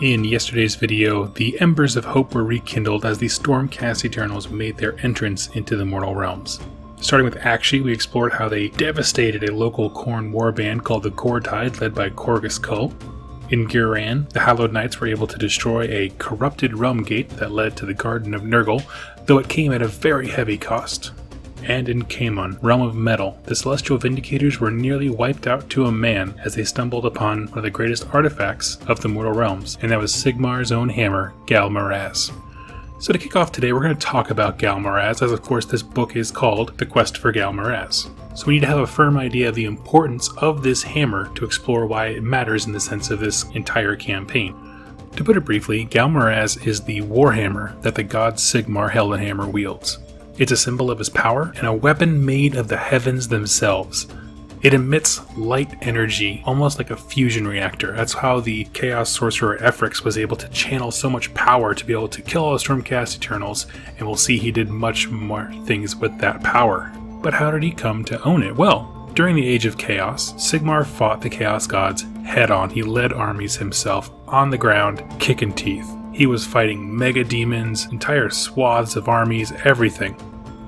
In yesterday's video, the embers of hope were rekindled as the Stormcast Eternals made their entrance into the mortal realms. Starting with Akshi, we explored how they devastated a local Khorne warband called the Gortide, led by Korgus Kull. In Ghyran, the Hallowed Knights were able to destroy a corrupted Realmgate that led to the Garden of Nurgle, though it came at a very heavy cost. And in Caemon, Realm of Metal, the Celestial Vindicators were nearly wiped out to a man as they stumbled upon one of the greatest artifacts of the mortal realms, and that was Sigmar's own hammer, Ghal Maraz. So to kick off today, we're going to talk about Ghal Maraz, as of course this book is called The Quest for Ghal Maraz. So we need to have a firm idea of the importance of this hammer to explore why it matters in the sense of this entire campaign. To put it briefly, Ghal Maraz is the warhammer that the god Sigmar Heldenhammer wields. It's a symbol of his power and a weapon made of the heavens themselves. It emits light energy, almost like a fusion reactor. That's how the Chaos Sorcerer Efrix was able to channel so much power to be able to kill all the Stormcast Eternals, and we'll see he did much more things with that power. But how did he come to own it? Well, during the Age of Chaos, Sigmar fought the Chaos Gods head-on. He led armies himself, on the ground, kicking teeth. He was fighting mega demons, entire swaths of armies, everything.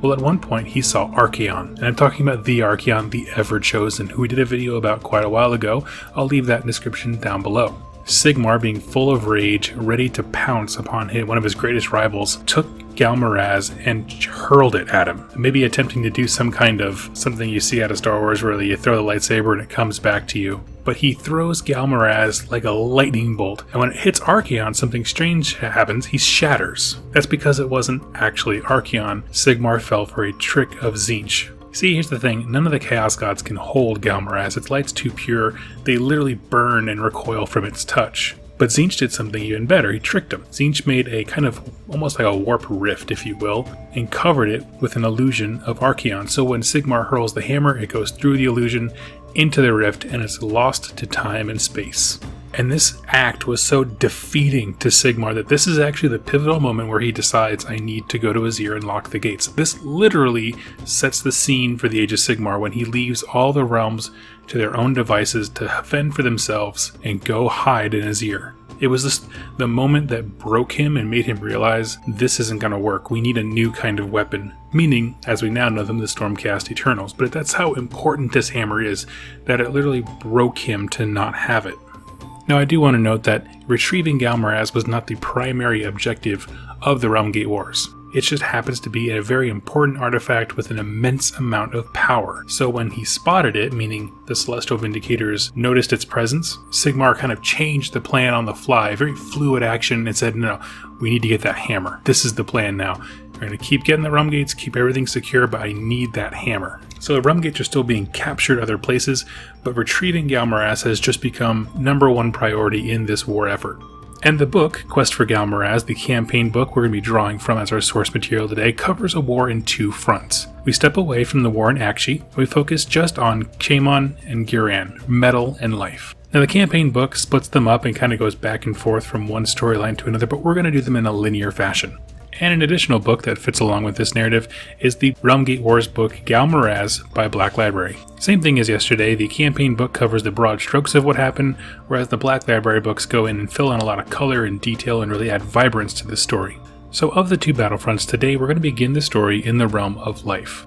Well, at one point he saw Archaon, and I'm talking about the Archaon, the Ever-Chosen, who we did a video about quite a while ago. I'll leave that description down below. Sigmar, being full of rage, ready to pounce upon one of his greatest rivals, took Ghal Maraz and hurled it at him, maybe attempting to do some kind of something you see out of Star Wars where you throw the lightsaber and it comes back to you. But he throws Ghal Maraz like a lightning bolt, and when it hits Archaon, something strange happens. He shatters. That's because it wasn't actually Archaon. Sigmar fell for a trick of Tzeentch. See, here's the thing, none of the Chaos Gods can hold Ghal Maraz. Its light's too pure, they literally burn and recoil from its touch. But Tzeentch did something even better, he tricked him. Tzeentch made a kind of, almost like a warp rift, if you will, and covered it with an illusion of Archaon. So when Sigmar hurls the hammer, it goes through the illusion, into the rift, and it's lost to time and space. And this act was so defeating to Sigmar that this is actually the pivotal moment where he decides, I need to go to Azyr and lock the gates. This literally sets the scene for the Age of Sigmar when he leaves all the realms to their own devices to fend for themselves and go hide in Azyr. It was just the moment that broke him and made him realize this isn't going to work. We need a new kind of weapon. Meaning, as we now know them, the Stormcast Eternals. But that's how important this hammer is, that it literally broke him to not have it. Now I do want to note that retrieving Ghal Maraz was not the primary objective of the Realmgate Wars. It just happens to be a very important artifact with an immense amount of power. So when he spotted it, meaning the Celestial Vindicators noticed its presence, Sigmar kind of changed the plan on the fly, very fluid action, and said, no, we need to get that hammer. This is the plan now. We're going to keep getting the realm gates, keep everything secure, but I need that hammer. So the realm gates are still being captured other places, but retrieving Ghal Maraz has just become #1 priority in this war effort. And the book, Quest for Ghal Maraz, the campaign book we're going to be drawing from as our source material today, covers a war in 2 fronts. We step away from the war in Akshi, and we focus just on Caemon and Ghyran, metal and life. Now the campaign book splits them up and kind of goes back and forth from one storyline to another, but we're going to do them in a linear fashion. And an additional book that fits along with this narrative is the Realmgate Wars book Ghal Maraz by Black Library. Same thing as yesterday, the campaign book covers the broad strokes of what happened, whereas the Black Library books go in and fill in a lot of color and detail and really add vibrance to the story. So of the 2 battlefronts, today we're going to begin the story in the realm of life.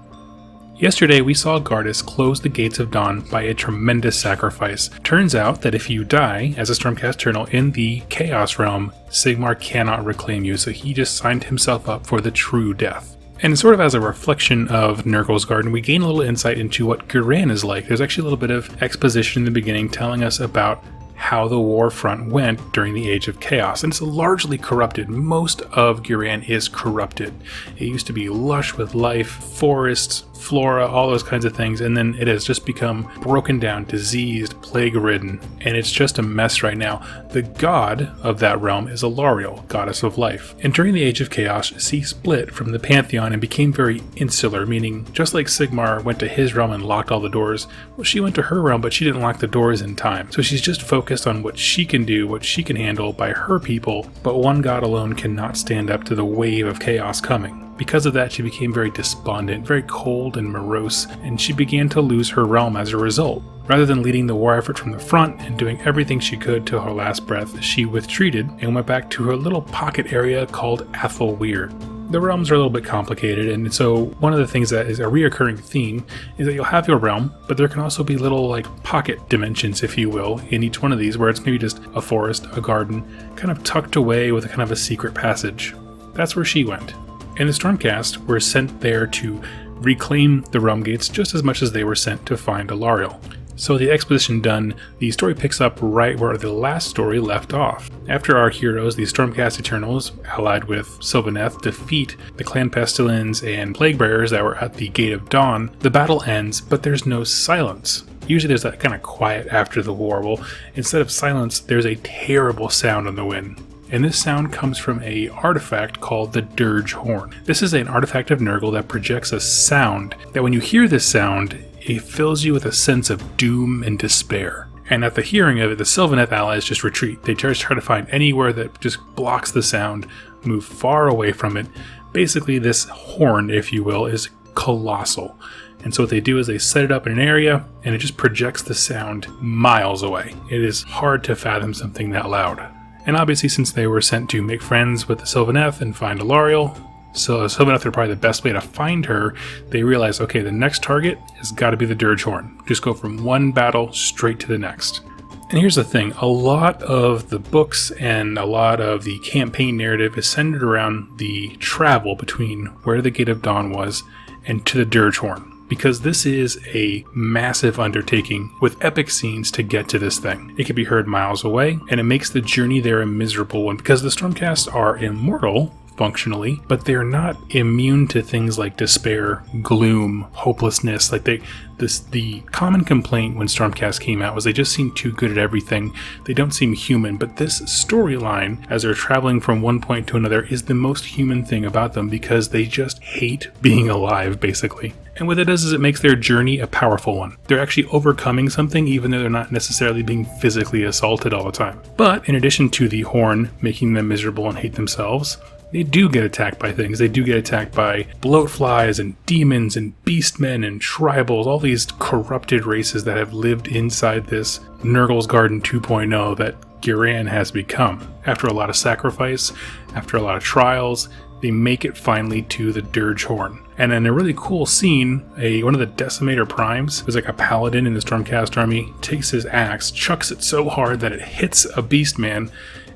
Yesterday we saw Gardas close the Gates of Dawn by a tremendous sacrifice. Turns out that if you die as a Stormcast Eternal in the Chaos Realm, Sigmar cannot reclaim you, so he just signed himself up for the true death. And sort of as a reflection of Nurgle's Garden, we gain a little insight into what Ghyran is like. There's actually a little bit of exposition in the beginning telling us about how the war front went during the Age of Chaos, and it's largely corrupted. Most of Ghyran is corrupted. It used to be lush with life, forests, flora, all those kinds of things, and then it has just become broken down, diseased, plague-ridden, and it's just a mess right now. The god of that realm is Alarielle, goddess of life. And during the Age of Chaos, she split from the Pantheon and became very insular, meaning just like Sigmar went to his realm and locked all the doors, well, she went to her realm, but she didn't lock the doors in time. So she's just focused focused on what she can do, what she can handle by her people, but one god alone cannot stand up to the wave of chaos coming. Because of that, she became very despondent, very cold and morose, and she began to lose her realm as a result. Rather than leading the war effort from the front and doing everything she could till her last breath, she withdreated and went back to her little pocket area called Athelweird. The realms are a little bit complicated, and so one of the things that is a reoccurring theme is that you'll have your realm, but there can also be little pocket dimensions, if you will, in each one of these, where it's maybe just a forest, a garden, kind of tucked away with a kind of a secret passage. That's where she went. And the Stormcast were sent there to reclaim the Realmgates just as much as they were sent to find Alarielle. So the exposition done, the story picks up right where the last story left off. After our heroes, the Stormcast Eternals, allied with Sylvaneth, defeat the Clan Pestilens and Plaguebearers that were at the Gate of Dawn, the battle ends, but there's no silence. Usually there's that kind of quiet after the war. Well, instead of silence, there's a terrible sound on the wind. And this sound comes from an artifact called the Dirge Horn. This is an artifact of Nurgle that projects a sound that when you hear this sound, it fills you with a sense of doom and despair. And at the hearing of it, the Sylvaneth allies just retreat. They just try to find anywhere that just blocks the sound, move far away from it. Basically, this horn, if you will, is colossal. And so what they do is they set it up in an area, and it just projects the sound miles away. It is hard to fathom something that loud. And obviously, since they were sent to make friends with the Sylvaneth and find Alarielle, so Sylvaneth are probably the best way to find her, they realized, okay, the next target has got to be the Dirge Horn. Just go from one battle straight to the next. And here's the thing, a lot of the books and a lot of the campaign narrative is centered around the travel between where the Gate of Dawn was and to the Dirge Horn. Because this is a massive undertaking with epic scenes to get to this thing. It can be heard miles away, and it makes the journey there a miserable one because the Stormcasts are immortal, functionally, but they're not immune to things like despair, gloom, hopelessness. The common complaint when Stormcast came out was they just seem too good at everything. They don't seem human, but this storyline, as they're traveling from one point to another, is the most human thing about them because they just hate being alive, basically. And what it does is it makes their journey a powerful one. They're actually overcoming something even though they're not necessarily being physically assaulted all the time. But in addition to the horn making them miserable and hate themselves, they do get attacked by things. They do get attacked by bloatflies and demons and beastmen and tribals, all these corrupted races that have lived inside this Nurgle's Garden 2.0 that Ghyran has become. After a lot of sacrifice, after a lot of trials, they make it finally to the Dirge Horn. And in a really cool scene, one of the Decimator Primes, who's like a paladin in the Stormcast army, takes his axe, chucks it so hard that it hits a beastman,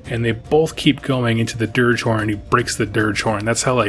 and they both keep going into the Dirge Horn, and he breaks the Dirge Horn. That's how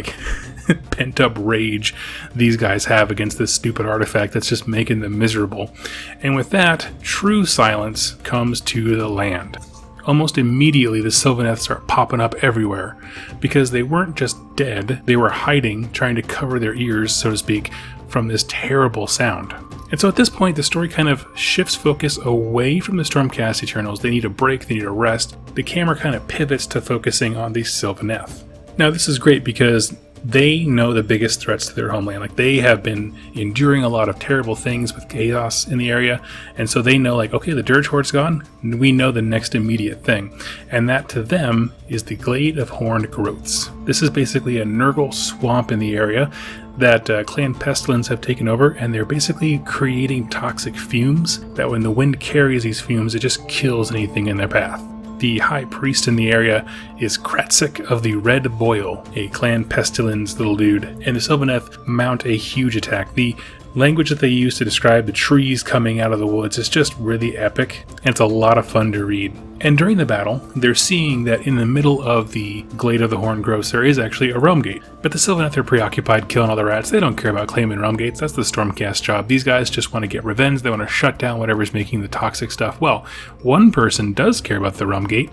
pent up rage these guys have against this stupid artifact that's just making them miserable. And with that, true silence comes to the land. Almost immediately, the Sylvaneth start popping up everywhere because they weren't just dead, they were hiding, trying to cover their ears, so to speak, from this terrible sound. And so at this point, the story kind of shifts focus away from the Stormcast Eternals. They need a break, they need a rest. The camera kind of pivots to focusing on the Sylvaneth. Now, this is great because they know the biggest threats to their homeland. They have been enduring a lot of terrible things with chaos in the area, and so they know, okay, the Dirge Horn's gone, we know the next immediate thing, and that to them is the Glade of Horned Growths. This is basically a Nurgle swamp in the area that Clan Pestilens have taken over, and they're basically creating toxic fumes that when the wind carries these fumes, it just kills anything in their path. The high priest in the area is Kratsik of the Red Boil, a Clan Pestilens little dude, and the Sylvaneth mount a huge attack. The language that they use to describe the trees coming out of the woods is just really epic, and it's a lot of fun to read. And during the battle, they're seeing that in the middle of the Glade of the Horned Growths, there is actually a Realmgate. But the Sylvaneth are preoccupied killing all the rats. They don't care about claiming Realmgates. That's the Stormcast job. These guys just want to get revenge. They want to shut down whatever's making the toxic stuff. Well, one person does care about the Realmgate,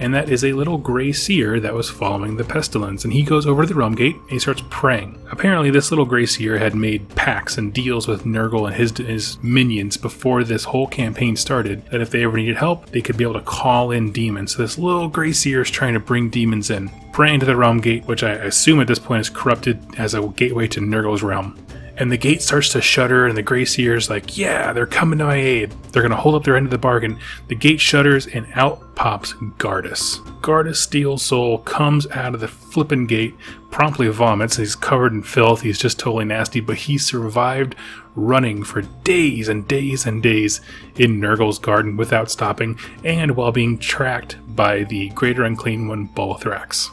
and that is a little gray seer that was following the Pestilens. And he goes over to the Realmgate and he starts praying. Apparently, this little gray seer had made pacts and deals with Nurgle and his minions before this whole campaign started, that if they ever needed help, they could be able to call in demons. So this little gray seer is trying to bring demons in, praying to the Realmgate, which I assume at this point is corrupted as a gateway to Nurgle's realm. and the gate starts to shudder, and the Grey Seer's like, yeah, they're coming to my aid. They're going to hold up their end of the bargain. The gate shudders, and out pops Gardus. Gardus Steel Soul comes out of the flippin' gate, promptly vomits. He's covered in filth. He's just totally nasty, but he survived running for days and days and days in Nurgle's garden without stopping, and while being tracked by the Greater Unclean One, Bolithrax.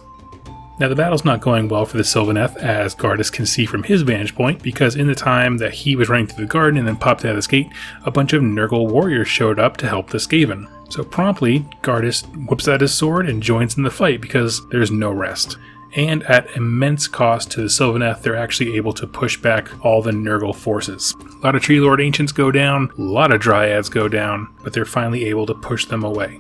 Now, the battle's not going well for the Sylvaneth, as Gardus can see from his vantage point, because in the time that he was running through the garden and then popped out of this gate, a bunch of Nurgle warriors showed up to help the Skaven. So promptly, Gardus whips out his sword and joins in the fight, because there's no rest. And at immense cost to the Sylvaneth, they're actually able to push back all the Nurgle forces. A lot of Tree Lord Ancients go down, a lot of Dryads go down, but they're finally able to push them away.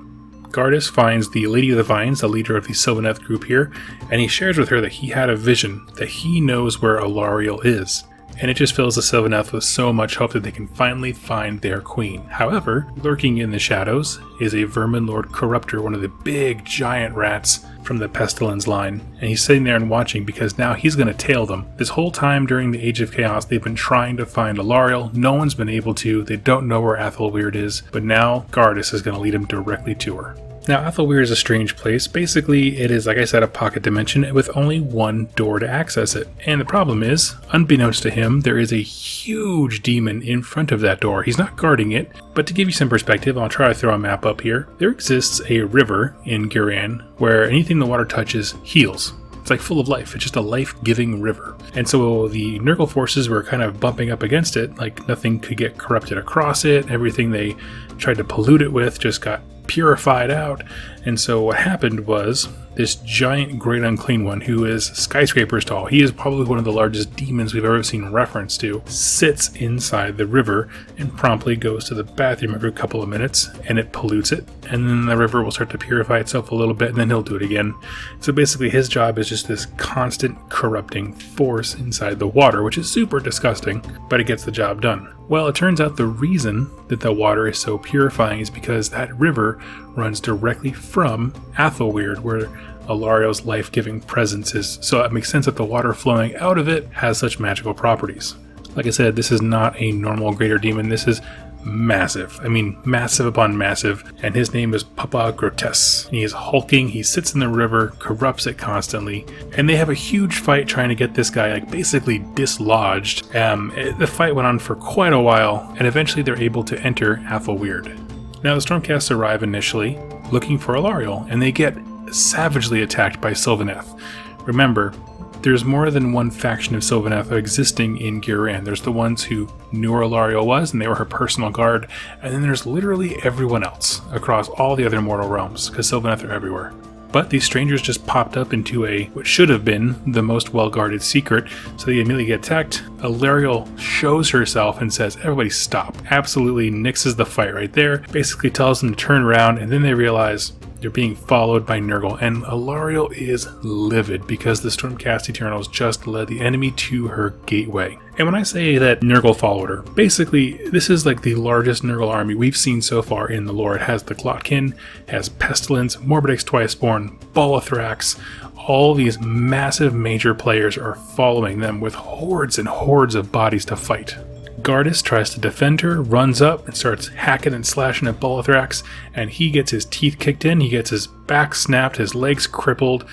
Gardus finds the Lady of the Vines, the leader of the Sylvaneth group here, and he shares with her that he had a vision, that he knows where Alarielle is. And it just fills the Sylvaneth with so much hope that they can finally find their queen. However, lurking in the shadows is a Vermin Lord Corruptor, one of the big giant rats from the Pestilence line, and he's sitting there and watching because now he's going to tail them. This whole time during the Age of Chaos, they've been trying to find Alarielle. No one's been able to. They don't know where Athelweird is, but now Gardus is going to lead him directly to her. Now, Athelweird is a strange place. Basically, it is, like I said, a pocket dimension with only one door to access it. And the problem is, unbeknownst to him, there is a huge demon in front of that door. He's not guarding it, but to give you some perspective, I'll try to throw a map up here. There exists a river in Ghyran where anything the water touches heals. It's like full of life. It's just a life-giving river. And so the Nurgle forces were kind of bumping up against it, like nothing could get corrupted across it. Everything they tried to pollute it with just got purified out. And so what happened was this giant Great Unclean One, who is skyscrapers tall, he is probably one of the largest demons we've ever seen reference to, sits inside the river and promptly goes to the bathroom every couple of minutes, and it pollutes it, and then the river will start to purify itself a little bit, and then he'll do it again. So basically his job is just this constant corrupting force inside the water, which is super disgusting, but it gets the job done. Well, it turns out the reason that the water is so purifying is because that river runs directly from Athelweird, where Alarielle's life-giving presence is. So it makes sense that the water flowing out of it has such magical properties. Like I said, this is not a normal greater demon. This is massive. I mean, massive upon massive. And his name is Papa Grotesque. He is hulking. He sits in the river, corrupts it constantly. And they have a huge fight trying to get this guy, like, basically dislodged. The fight went on for quite a while, and eventually they're able to enter Athelweird. Now, the Stormcasts arrive initially looking for Alarielle, and they get savagely attacked by Sylvaneth. Remember, there's more than one faction of Sylvaneth existing in Ghyran. There's the ones who knew where Alarielle was, and they were her personal guard, and then there's literally everyone else across all the other mortal realms, because Sylvaneth are everywhere. But these strangers just popped up into what should have been the most well-guarded secret, so they immediately get attacked. Alarielle shows herself and says, everybody stop. Absolutely nixes the fight right there, basically tells them to turn around, and then they realize they're being followed by Nurgle, and Alarielle is livid because the Stormcast Eternals just led the enemy to her gateway. And when I say that Nurgle followed her, basically this is like the largest Nurgle army we've seen so far in the lore. It has the Glotkin, has Pestilence, Morbidix Twiceborn, Bolithrax. All these massive major players are following them with hordes and hordes of bodies to fight. Gardus tries to defend her, runs up and starts hacking and slashing at Bolithrax, and he gets his teeth kicked in, he gets his back snapped, his legs crippled.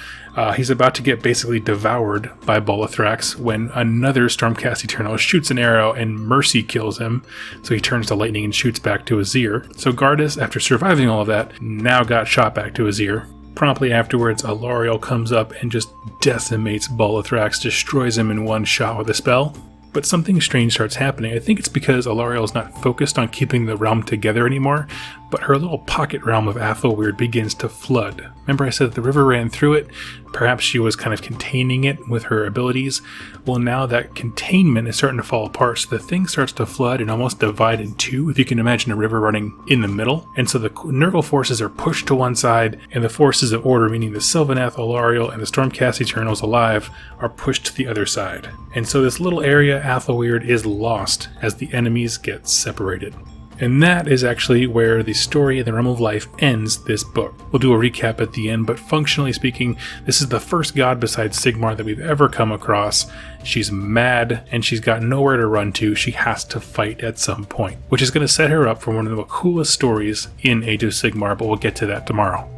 He's about to get basically devoured by Bolithrax when another Stormcast Eternal shoots an arrow and Mercy kills him, so he turns to lightning and shoots back to Azir. So Gardus, after surviving all of that, now got shot back to Azir. Promptly afterwards, Alarielle comes up and just decimates Bolithrax, destroys him in one shot with a spell. But something strange starts happening. I think it's because Alarielle is not focused on keeping the realm together anymore, but her little pocket realm of Athelweird begins to flood. Remember I said the river ran through it? Perhaps she was kind of containing it with her abilities. Well, now that containment is starting to fall apart, so the thing starts to flood and almost divide in two, if you can imagine a river running in the middle. And so the Nurgle forces are pushed to one side, and the forces of order, meaning the Sylvaneth, Alarielle, and the Stormcast Eternals alive, are pushed to the other side. And so this little area, Athelweird, is lost as the enemies get separated. And that is actually where the story in the Realm of Life ends this book. We'll do a recap at the end, but functionally speaking, this is the first god besides Sigmar that we've ever come across. She's mad, and she's got nowhere to run to. She has to fight at some point, which is going to set her up for one of the coolest stories in Age of Sigmar, but we'll get to that tomorrow.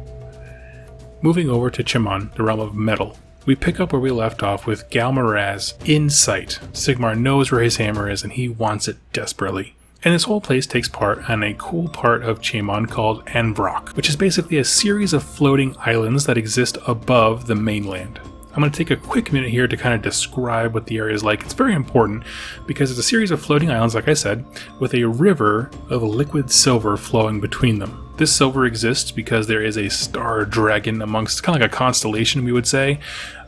Moving over to Chemon, the Realm of Metal. We pick up where we left off with Ghal Maraz in sight. Sigmar knows where his hammer is, and he wants it desperately. And this whole place takes part on a cool part of Chemon called Anvrock, which is basically a series of floating islands that exist above the mainland. I'm going to take a quick minute here to kind of describe what the area is like. It's very important because it's a series of floating islands, like I said, with a river of liquid silver flowing between them. This silver exists because there is a star dragon amongst, kind of like a constellation, we would say,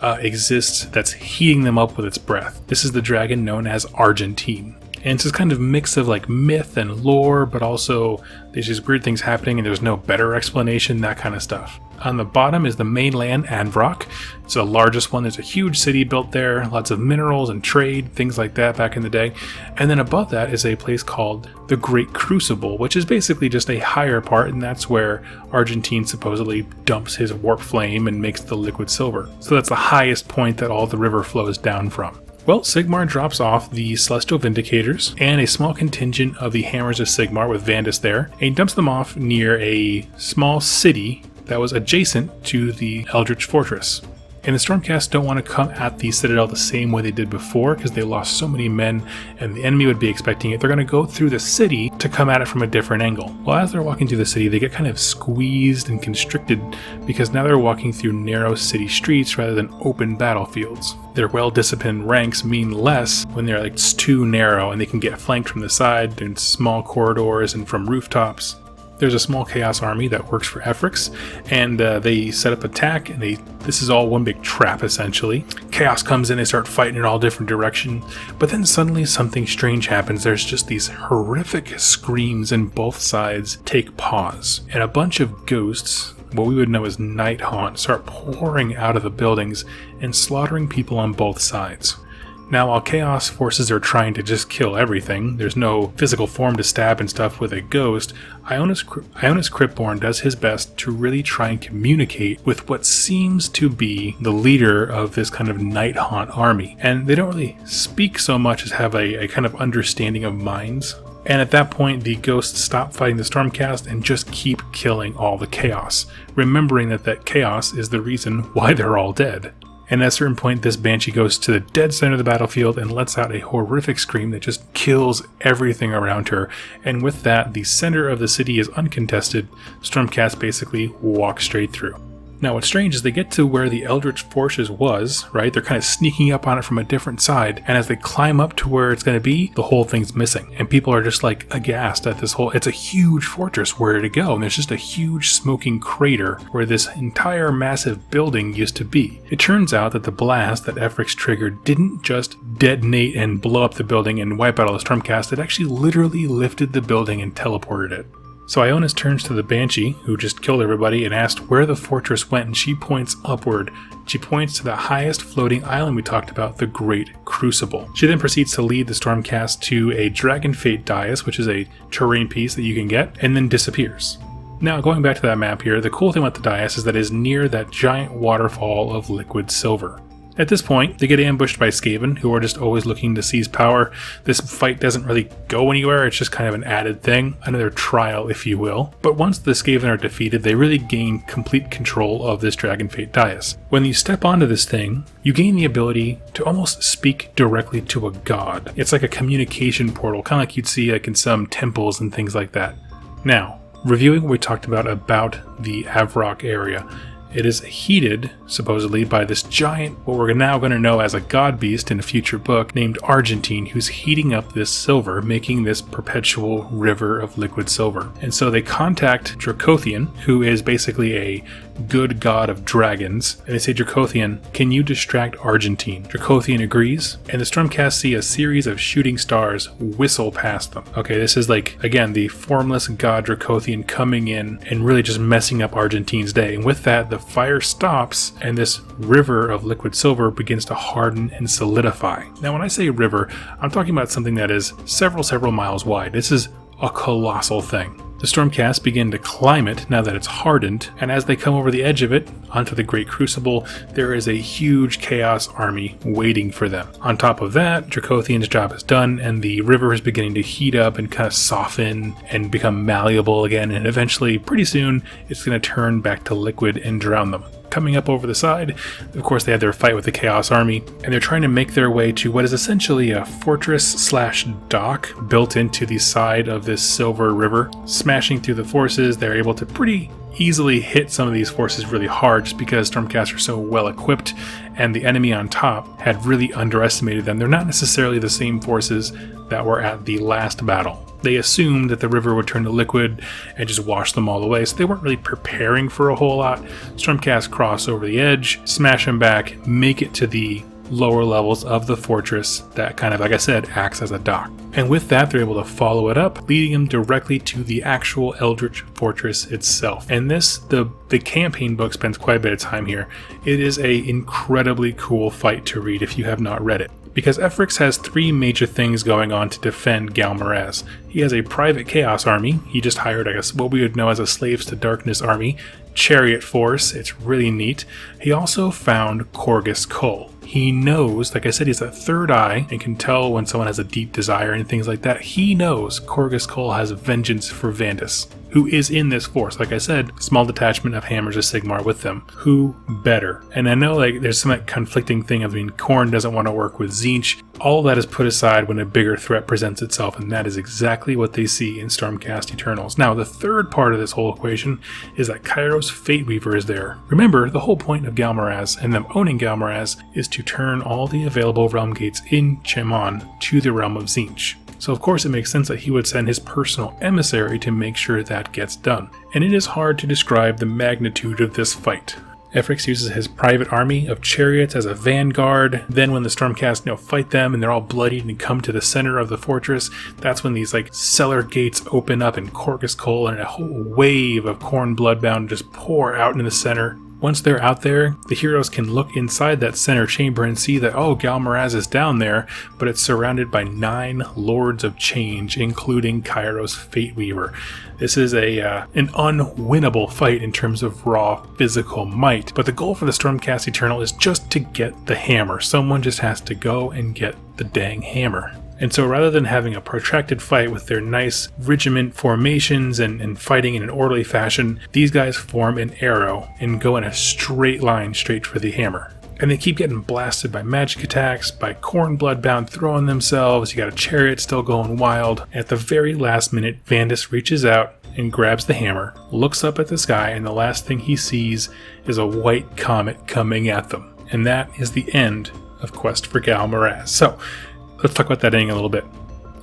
exists that's heating them up with its breath. This is the dragon known as Argentine. And it's this kind of mix of like myth and lore, but also there's just weird things happening and there's no better explanation, that kind of stuff. On the bottom is the mainland, Anvrock. It's the largest one. There's a huge city built there, lots of minerals and trade, things like that back in the day. And then above that is a place called the Great Crucible, which is basically just a higher part, and that's where Argentine supposedly dumps his warp flame and makes the liquid silver. So that's the highest point that all the river flows down from. Well, Sigmar drops off the Celestial Vindicators and a small contingent of the Hammers of Sigmar with Vandus there, and he dumps them off near a small city that was adjacent to the Eldritch Fortress. And the Stormcast don't want to come at the Citadel the same way they did before because they lost so many men and the enemy would be expecting it. They're going to go through the city to come at it from a different angle. Well, as they're walking through the city, they get kind of squeezed and constricted because now they're walking through narrow city streets rather than open battlefields. Their well-disciplined ranks mean less when they're like too narrow and they can get flanked from the side in small corridors and from rooftops. There's a small Chaos army that works for Efrix, and they set up attack, and this is all one big trap, essentially. Chaos comes in, they start fighting in all different directions, but then suddenly something strange happens. There's just these horrific screams, and both sides take pause. And a bunch of ghosts, what we would know as Night Haunt, start pouring out of the buildings and slaughtering people on both sides. Now, while Chaos forces are trying to just kill everything, there's no physical form to stab and stuff with a ghost, Ionis Cryptborn does his best to really try and communicate with what seems to be the leader of this kind of Night Haunt army. And they don't really speak so much as have a kind of understanding of minds. And at that point, the ghosts stop fighting the Stormcast and just keep killing all the Chaos, remembering that Chaos is the reason why they're all dead. And at a certain point, this Banshee goes to the dead center of the battlefield and lets out a horrific scream that just kills everything around her. And with that, the center of the city is uncontested. Stormcast basically walks straight through. Now, what's strange is they get to where the Eldritch Fortress was, right? They're kind of sneaking up on it from a different side. And as they climb up to where it's going to be, the whole thing's missing. And people are just like aghast at this whole, it's a huge fortress, where did it go? And there's just a huge smoking crater where this entire massive building used to be. It turns out that the blast that Efrix triggered didn't just detonate and blow up the building and wipe out all the Stormcast. It actually literally lifted the building and teleported it. So Ionis turns to the Banshee, who just killed everybody, and asked where the fortress went, and she points upward. She points to the highest floating island we talked about, the Great Crucible. She then proceeds to lead the Stormcast to a Dragon Fate dais, which is a terrain piece that you can get, and then disappears. Now, going back to that map here, the cool thing about the dais is that it is near that giant waterfall of liquid silver. At this point, they get ambushed by Skaven, who are just always looking to seize power. This fight doesn't really go anywhere, it's just kind of an added thing, another trial, if you will. But once the Skaven are defeated, they really gain complete control of this Dragon Fate dais. When you step onto this thing, you gain the ability to almost speak directly to a god. It's like a communication portal, kind of like you'd see like in some temples and things like that. Now, reviewing what we talked about the Avrock area. It is heated, supposedly, by this giant, what we're now going to know as a god beast in a future book, named Argentine, who's heating up this silver, making this perpetual river of liquid silver. And so they contact Dracothian, who is basically a good god of dragons, and they say, Dracothian, can you distract Argentine? Dracothian agrees, and the Stormcast see a series of shooting stars whistle past them. Okay, this is like, again, the formless god Dracothian coming in and really just messing up Argentine's day. And with that, the fire stops, and this river of liquid silver begins to harden and solidify. Now, when I say river, I'm talking about something that is several miles wide. This is a colossal thing. The Stormcast begin to climb it now that it's hardened, and as they come over the edge of it, onto the Great Crucible, there is a huge Chaos army waiting for them. On top of that, Dracothian's job is done, and the river is beginning to heat up and kind of soften and become malleable again, and eventually, pretty soon, it's going to turn back to liquid and drown them. Coming up over the side, of course they had their fight with the Chaos Army, and they're trying to make their way to what is essentially a fortress/dock built into the side of this silver river. Smashing through the forces, they're able to pretty easily hit some of these forces really hard just because Stormcast are so well equipped, and the enemy on top had really underestimated them. They're not necessarily the same forces that were at the last battle. They assumed that the river would turn to liquid and just wash them all away, so they weren't really preparing for a whole lot. Stormcast cross over the edge, smash them back, make it to the lower levels of the fortress that kind of, like I said, acts as a dock. And with that, they're able to follow it up, leading them directly to the actual Eldritch Fortress itself. And this, the campaign book spends quite a bit of time here. It is a incredibly cool fight to read if you have not read it. Because Efrix has three major things going on to defend Ghal Maraz. He has a private Chaos army. He just hired, I guess, what we would know as a Slaves to Darkness army. Chariot force. It's really neat. He also found Korghos Khul. He knows, like I said, he's a third eye and can tell when someone has a deep desire and things like that. He knows Korghos Khul has vengeance for Vandus, who is in this force. Like I said, small detachment of Hammers of Sigmar with them. Who better? And I know there's some conflicting thing. I mean, Khorne doesn't want to work with Tzeentch. All of that is put aside when a bigger threat presents itself, and that is exactly what they see in Stormcast Eternals. Now, the third part of this whole equation is that Kairos Fateweaver is there. Remember, the whole point of Ghal Maraz and them owning Ghal Maraz is to turn all the available realm gates in Chemon to the realm of Tzeentch. So of course it makes sense that he would send his personal emissary to make sure that gets done. And it is hard to describe the magnitude of this fight. Efrix uses his private army of chariots as a vanguard. Then when the Stormcast fight them and they're all bloodied and come to the center of the fortress, that's when these cellar gates open up and Korghos Khul and a whole wave of Khorne bloodbound just pour out in the center. Once they're out there, the heroes can look inside that center chamber and see that, oh, Ghal Maraz is down there, but it's surrounded by 9 Lords of Change, including Kairos Fateweaver. This is an unwinnable fight in terms of raw physical might, but the goal for the Stormcast Eternal is just to get the hammer. Someone just has to go and get the dang hammer. And so rather than having a protracted fight with their nice regiment formations and fighting in an orderly fashion, these guys form an arrow and go in a straight line straight for the hammer. And they keep getting blasted by magic attacks, by Khorne bloodbound throwing themselves. You got a chariot still going wild. At the very last minute, Vandus reaches out and grabs the hammer, looks up at the sky, and the last thing he sees is a white comet coming at them. And that is the end of Quest for Ghal Maraz. So, let's talk about that ending a little bit.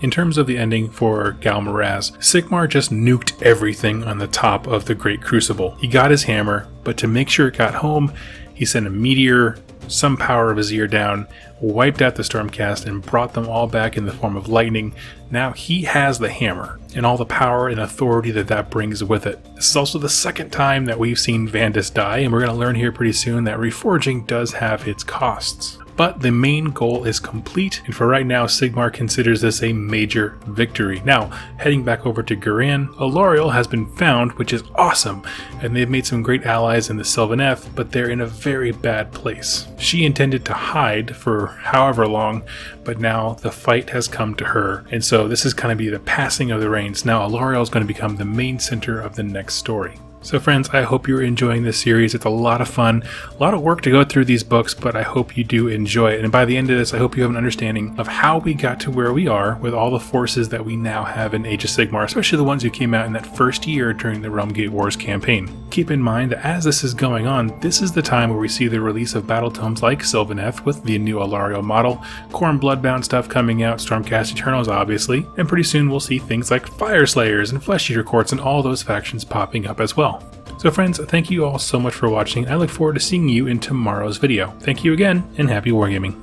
In terms of the ending for Ghal Maraz, Sigmar just nuked everything on the top of the Great Crucible. He got his hammer, but to make sure it got home, he sent a meteor, some power of Azir down, wiped out the Stormcast, and brought them all back in the form of lightning. Now he has the hammer, and all the power and authority that brings with it. This is also the second time that we've seen Vandus die, and we're going to learn here pretty soon that reforging does have its costs. But the main goal is complete, and for right now, Sigmar considers this a major victory. Now, heading back over to Ghyran, Alarielle has been found, which is awesome, and they've made some great allies in the Sylvaneth, but they're in a very bad place. She intended to hide for however long, but now the fight has come to her, and so this is going to be the passing of the reins. Now Alarielle is going to become the main center of the next story. So friends, I hope you're enjoying this series. It's a lot of fun, a lot of work to go through these books, but I hope you do enjoy it. And by the end of this, I hope you have an understanding of how we got to where we are with all the forces that we now have in Age of Sigmar, especially the ones who came out in that first year during the Realmgate Wars campaign. Keep in mind that as this is going on, this is the time where we see the release of battle tomes like Sylvaneth with the new Alarielle model, Khorne Bloodbound stuff coming out, Stormcast Eternals obviously, and pretty soon we'll see things like Fire Slayers and Flesh Eater Courts and all those factions popping up as well. So friends, thank you all so much for watching. I look forward to seeing you in tomorrow's video. Thank you again, and happy wargaming.